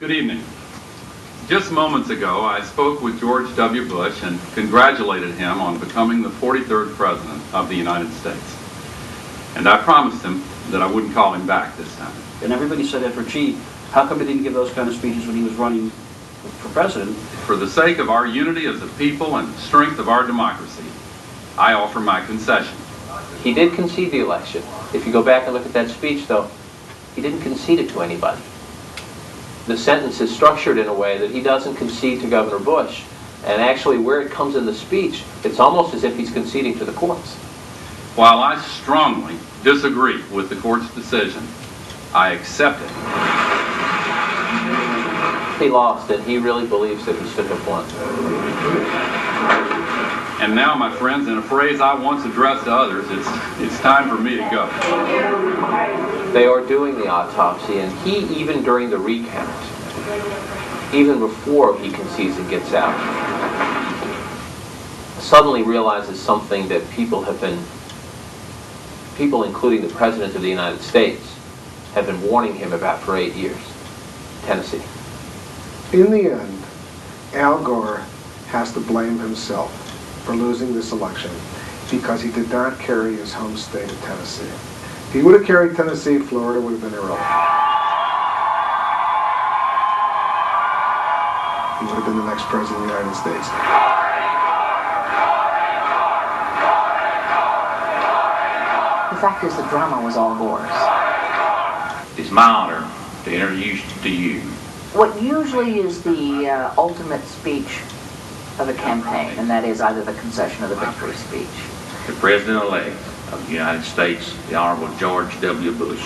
Good evening. Just moments ago, I spoke with George W. Bush and congratulated him on becoming the 43rd President of the United States. And I promised him that I wouldn't call him back this time. And everybody said after, gee, how come he didn't give those kind of speeches when he was running for president? For the sake of our unity as a people and strength of our democracy, I offer my concession. He did concede the election. If you go back and look at that speech, though, he didn't concede it to anybody. The sentence is structured in a way that he doesn't concede to Governor Bush. And actually, where it comes in the speech, it's almost as if he's conceding to the courts. While I strongly disagree with the court's decision, I accept it. He lost, and he really believes that he should have won. And now, my friends, in a phrase I once addressed to others, it's time for me to go. They are doing the autopsy, and he, even during the recount, even before he concedes and gets out, suddenly realizes something that people, including the President of the United States, have been warning him about for 8 years. Tennessee. In the end, Al Gore has to blame himself for losing this election because he did not carry his home state of Tennessee. If he would have carried Tennessee, Florida would have been irrelevant. He would have been the next president of the United States. The fact is, the drama was all Gore's. It's my honor to introduce to you What usually is the ultimate speech of a campaign, and that is either the concession or the victory speech. the President-elect of the United States, the Honorable George W. Bush.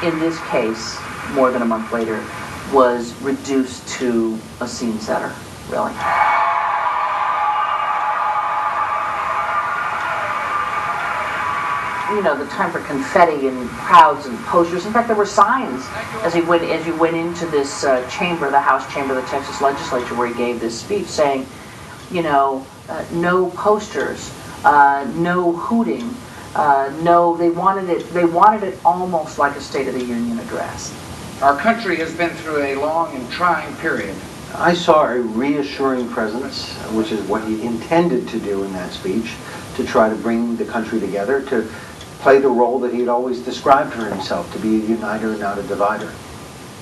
In this case, more than a month later, was reduced to a scene setter, really. You know, the time for confetti and crowds and posters. In fact, there were signs as you went into this chamber, the House chamber of the Texas Legislature, where he gave this speech, saying, you know, no posters, no hooting, no. They wanted it almost like a State of the Union address. Our country has been through a long and trying period. I saw a reassuring presence, which is what he intended to do in that speech, to try to bring the country together, to play the role that he had always described for himself, to be a uniter, not a divider.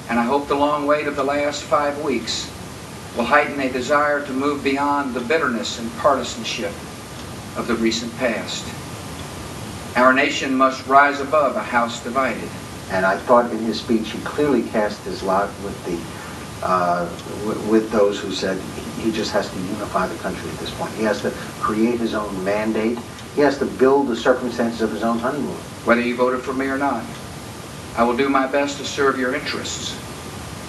And I hope the long wait of the last 5 weeks will heighten a desire to move beyond the bitterness and partisanship of the recent past. Our nation must rise above a house divided. And I thought in his speech he clearly cast his lot with those who said he just has to unify the country at this point. He has to create his own mandate. He has to build the circumstances of his own honeymoon. Whether you voted for me or not, I will do my best to serve your interests,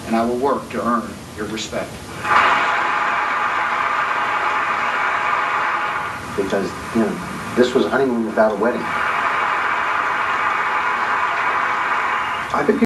and I will work to earn your respect. Because, you know, this was a honeymoon without a wedding. I think